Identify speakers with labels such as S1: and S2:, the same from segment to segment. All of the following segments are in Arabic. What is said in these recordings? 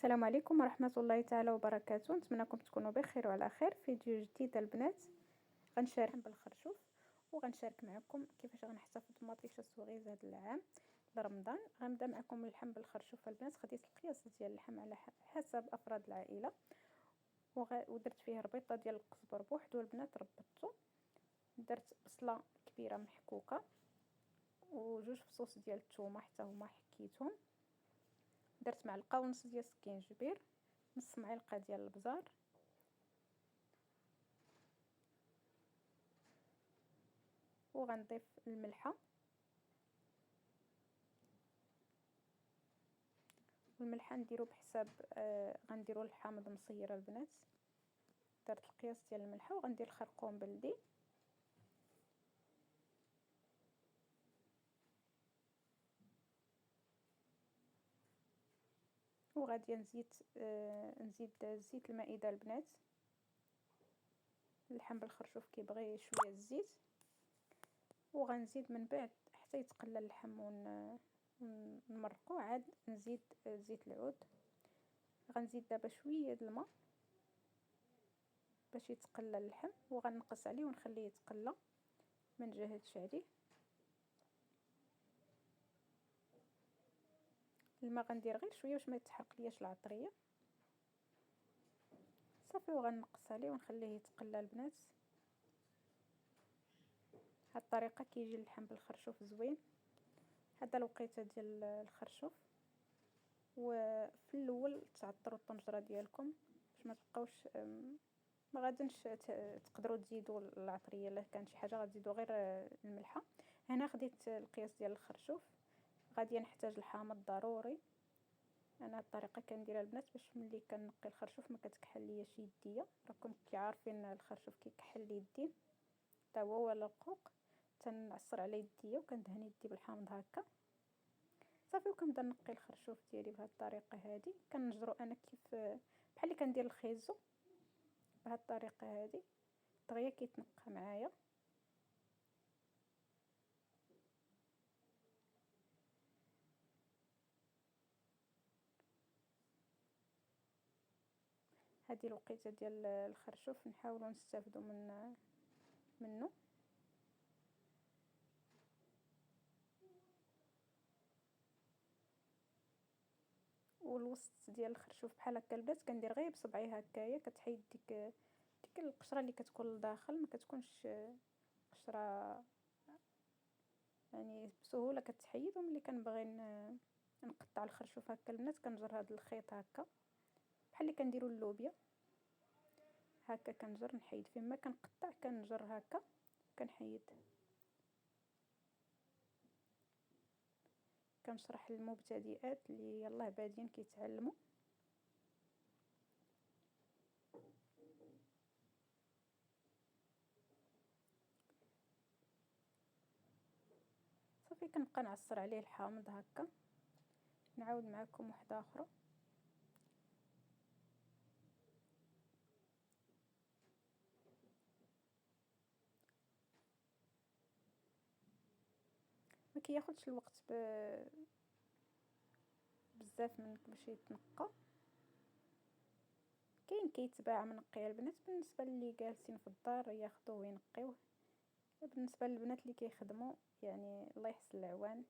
S1: السلام عليكم ورحمة الله تعالى وبركاته. نتمنىكم تكونوا بخير وعلى خير. فيديو جديد البنات غنشارك بالخرشوف وغنشارك معكم كيفاش غنحتفظ بمطيشه الصغيز هذا العام لرمضان. غنبدا معكم اللحم بالخرشوف البنات. خديت القياس ديال اللحم على حسب افراد العائله ودرت فيه ربيطه ديال القزبر بوحدو البنات ربطته. درت بصله كبيره محكوكه وجوج فصوص ديال الثومه حتى هما حكيتهم. درت معلقه ونص ديال السكينجبير، نص معلقه ديال الابزار، وغنضيف الملحه. والملحه نديرو بحساب غنديرو الحامض مصيره البنات. درت القياس ديال الملحه وغندير الخرقوم بلدي وغادي نزيد زيت المائده البنات. اللحم بالخرشوف كيبغي شويه الزيت وغنزيد من بعد حتى يتقلى اللحم ونمرقو عاد نزيد زيت العود. غنزيد دابا شويه د الماء باش يتقلى اللحم وغنقص عليه ونخليه يتقلى ما نجهدش عليه. الماء غندير غير شويه باش ما يتحرق لياش العطريه صافي، وغنقص عليه ونخليه يتقلى البنات. هاد الطريقه كيجي اللحم بالخرشوف زوين. هذا الوقيته ديال الخرشوف. وفي الاول تعطروا الطنجره ديالكم باش ما تبقاوش ما غاديش تقدروا تزيدوا العطريه. الا كان شي حاجه غتزيدوا غير الملحه. هنا خديت القياس ديال الخرشوف. غادي نحتاج الحامض ضروري. انا الطريقه كنديرها البنات باش ملي كنقي الخرشوف ما كتكحل لياش يديا. راكم عارفين الخرشوف كيكحل يدي حتى هو ولا القوق. تنعصر على يديا وكندهن يدي بالحامض هكا صافي. وكنبدا نقي الخرشوف ديالي بهذه الطريقه هذه. كنجرو انا كيف بحال اللي كندير الخيزو بهذه الطريقه هذه دغيا كيتنقى معايا. هذه الوقيته ديال الخرشوف نحاولوا نستافدوا منه. والوسط ديال الخرشوف بحال هكا البنات كندير غير بصبعي هكايا. كتحيد ديك القشره اللي كتكون لداخل، ما كتكونش قشره يعني بسهوله كتحيد. وملي كنبغي نقطع الخرشوف هكا البنات كنجر هذا الخيط هكا بحال اللي كنديروا اللوبيا هكا. كنجر نحيد فين ما كنقطع كنجر هكا كنحيد. كنشرح للمبتدئات اللي يلاه بادين كيتعلموا. صافي كنبقى نعصر عليه الحامض هكا. نعاود معكم واحده اخرى. ما كياخذش الوقت بزاف منك باش يتنقى. كاين كيتباع منقي البنات بالنسبه للي جالسين في الدار ياخذوه وينقيوه. بالنسبه للبنات اللي كيخدموا يعني الله يحسن العوان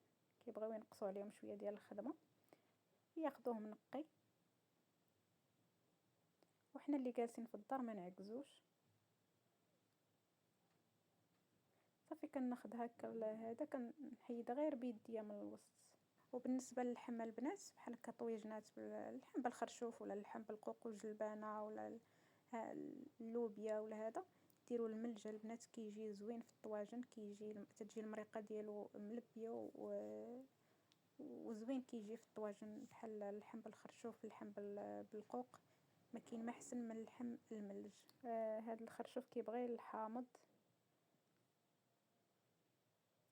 S1: كيبغيو ينقصوا عليهم شويه ديال الخدمه ياخذوه منقي. وحنا اللي جالسين في الدار ما نعكزوش. صافي كناخذ هكا هذا كنحيد غير بيديا من الوسط. وبالنسبه للحم البنات بحال هكا طويجنات باللحم بالخرشوف ولا اللحم بالقوق والجلبانه ولا اللوبيا ولا هذا ديروا الملجه البنات كيجي زوين في الطواجن. تجي المريقه ديالو ملبيه وزوين كيجي في الطواجن بحال اللحم بالخرشوف اللحم بالقوق. ما كاين ما احسن من اللحم الملج. هذا الخرشوف كيبغي الحامض.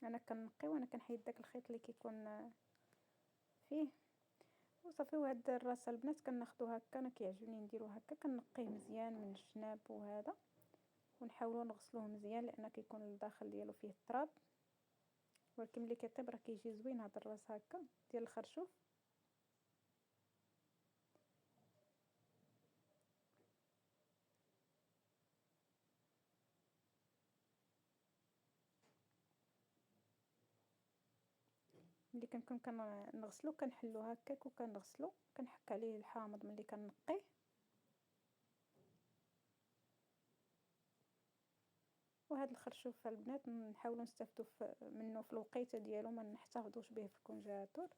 S1: انا كنقي وانا كنحيد داك الخيط اللي كيكون فيه وصافي. وهاد الراس البنات كناخذو هكا. انا كيعجبني نديرو هكا كنقيه مزيان من الجناب وهذا ونحاولوا نغسلوه مزيان لان كيكون الداخل ديالو فيه التراب. ولكن ملي كيطيب راه كيجي زوين هذا الراس هكا ديال الخرشوف. ملي كنكون كنغسلو كنحلو هكاك وكنغسلو، كنحك عليه الحامض ملي كنقيه. وهاد الخرشوف البنات نحاولوا نستافدوا منه في الوقيته ديالو، ما نحتفظوش به في الكونجيلاتور.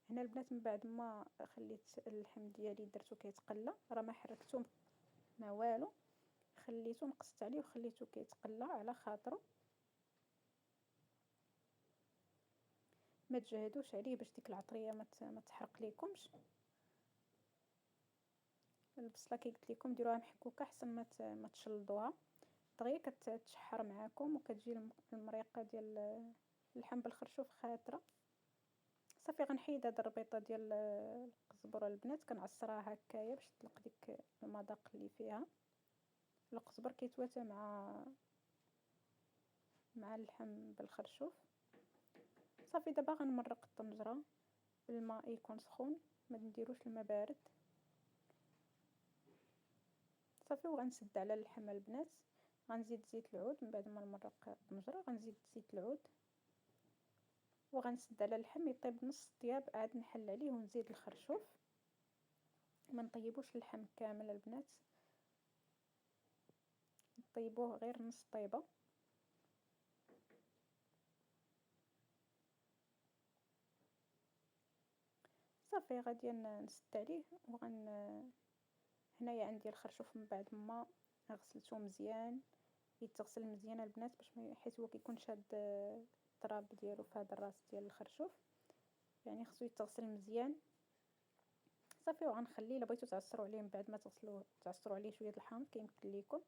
S1: هنا البنات من بعد ما خليت اللحم ديالي درتو كيتقلى، راه ما حركتو ما والو، خليته نقصت عليه وخليته كيتقلى على خاطرو. ما تجهدوش عليه باش ديك العطريه ما تحرق ليكمش. البصله كي قلت لكم ديروها محكوكه حسن ما تشلضوها دغيا كتشحر معاكم، وكتجي المريقه ديال اللحم بالخرشوف خاطره. صافي غنحيد هاد الربيطه ديال القزبره البنات، كنعصرها هكايا باش تطلق ديك المذاق اللي فيها. القزبر كيتواتى مع اللحم بالخرشوف. صافي دابا غنمرق الطنجره بالماء يكون سخون، ما نديروش الماء بارد. صافي وغنسد على اللحم البنات، غنزيد زيت العود من بعد ما نمرق الطنجره، غنزيد زيت العود وغنسد على اللحم يطيب نص طياب، عاد نحل عليه ونزيد الخرشوف. ما نطيبوش اللحم كامل البنات، نطيبوه غير نص طيبه. صافي غادي نسد عليه هنايا عندي الخرشوف من بعد ما غسلته مزيان، يتغسل مزيان البنات باش حيت هو كيكون شاد التراب ديالو في هذا الراس ديال الخرشوف، يعني خصو يتغسل مزيان. صافي وغنخليه، الا بغيتو تعصروا عليه من بعد ما تغسلوه تعصروا عليه شويه الحامض كيمكن ليكم.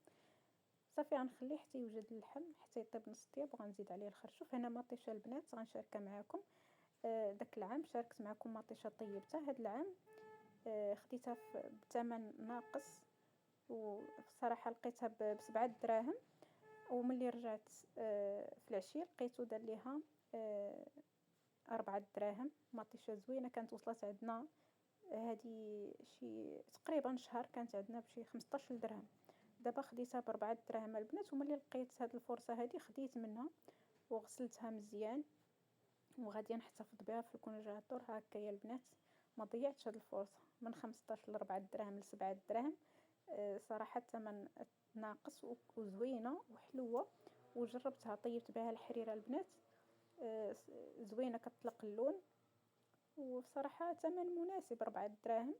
S1: صافي غنخليه حتى يوجد اللحم حتى يطيب نص طياب، وغنزيد عليه الخرشوف. هنا مطيشه البنات غنشاركها معكم. داك العام شاركت معكم مطيشه طيبتها، هاد العام خديتها بثمن ناقص، وبصراحه لقيتها ب7 دراهم. وملي رجعت في العشيه لقيتو دار ليها 4 دراهم. مطيشه زوينه كانت وصلت عندنا هذه شي تقريبا شهر، كانت عندنا بشي 15 درهم. دابا خديتها ب4 دراهم البنات. وملي لقيت هاد الفرصه هذه خديت منها وغسلتها مزيان، وغادي نحتفظ بها في الكونجيلاتور هكا يا البنات. ما ضيعتش هاد الفرصه، من 15 ل 4 دراهم ل 7 دراهم. صراحه الثمن ناقص وزوينه وحلوه، وجربتها طيبت بها الحريره البنات. زوينه كتطلق اللون، وبصراحه ثمن مناسب 4 دراهم.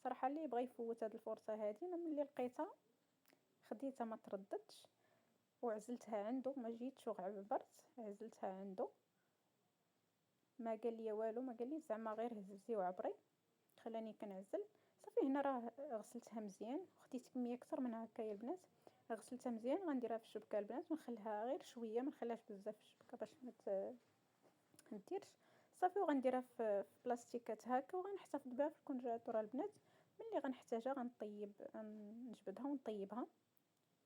S1: صراحه اللي بغى يفوت هاد الفرصه هذه، انا ملي لقيتها خديتها ما ترددتش وعزلتها عنده، ما جيتش وعبرت عزلتها عنده، ما قال لي والو، ما قال لي زعما غير هزي وعبري، خلاني كنعزل. صافي هنا راه غسلتها مزيان وخديت كميه اكثر من هكا يا البنات. غسلتها مزيان غنديرها في الشبكه البنات ونخليها غير شويه، ما نخليهاش بزاف في الشبكه باش ما نديرش. صافي وغنديرها في بلاستيكات هكا وغنحتفظ بها في الكونجيلاتور البنات. ملي غنحتاجها غنطيب، نجبدها ونطيبها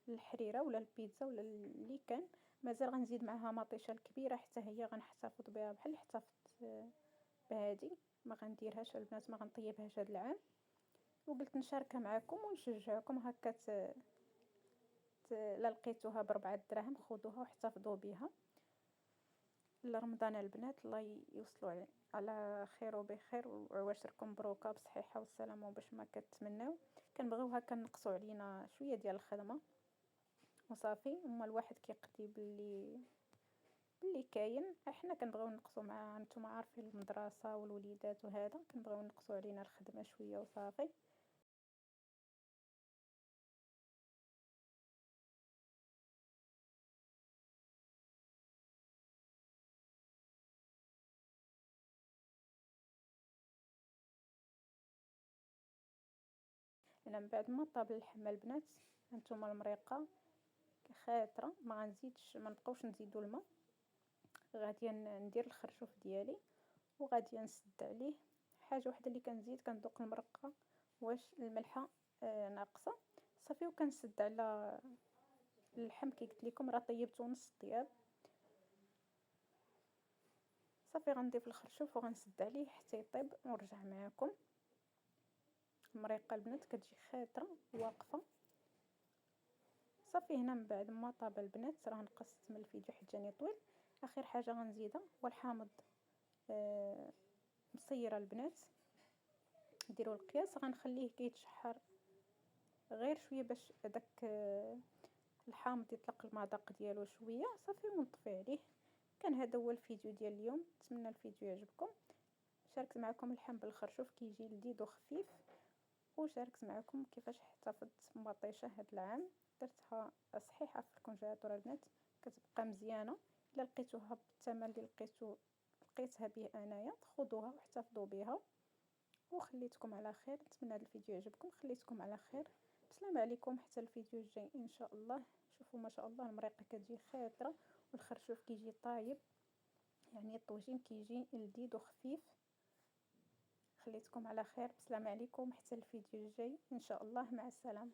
S1: الحريره ولا البيتزا ولا اللي كان. مازال غنزيد معها مطيشه الكبيره حتى هي غنحتفظ بها بحال اللي احتفظت بهذه. ما غنديرهاش البنات، ما غنطيبهاش هذا العام، وقلت نشاركها معكم ونشجعكم هكا لا لقيتوها ب4 دراهم خذوها واحتفظوا بها لرمضان البنات. الله يوصلوا على خير وبخير، وعواشركم مبروكه بصحيحه والسلامه وباش ما كتمناو. كنبغيو هكا نقصوا علينا شويه ديال الخدمه وصافي. اما الواحد كيقضي باللي كاين، احنا كنبغيو نقصوا مع نتوما عارفين المدرسه والوليدات وهذا، كنبغيو نقصوا علينا الخدمه شويه وصافي. انا من بعد ما طاب اللحم البنات، هانتوما المريقه خاطره، ما غنزيدش، ما نبقاوش نزيدوا الماء. غادي ندير الخرشوف ديالي وغادي نسد عليه. حاجه وحده اللي كنزيد كندوق المرقه واش الملحه ناقصه. صافي وكنسد على اللحم كي قلت لكم راه طيبته نص طياب. صافي غنضيف الخرشوف وغنسد عليه حتى يطيب ونرجع معكم. المريقه البنات كتجي خاطره واقفه. صافي هنا من بعد ما طاب البنات راه نقصت من الفيديو حيت جاني طويل. اخر حاجه غنزيدها هو الحامض مصيره البنات. نديروا القياس، غنخليه كيتشحر غير شويه باش داك الحامض يطلق المذاق ديالو شويه صافي، ونطفي عليه. كان هذا هو الفيديو ديال اليوم، نتمنى الفيديو يعجبكم. شاركت معكم اللحم بالخرشوف كيجي لذيذ وخفيف، وشاركت معكم كيفاش احتفظت بمطيشه هذا العام. درتها صحيحه في الكونجيلاتور البنات، كتبقى مزيانه. الا لقيتوها بالثمن اللي لقيتها به انايا خذوها واحتفظوا بها. وخليتكم على خير، نتمنى هذا الفيديو يعجبكم. خليتكم على خير، بسلام عليكم حتى الفيديو الجاي ان شاء الله. شوفوا ما شاء الله المريقه كتجي خضره والخرشوف كيجي طايب، يعني الطوجين كيجي لذيذ وخفيف. خليتكم على خير، بسلام عليكم حتى الفيديو الجاي ان شاء الله، مع السلامه.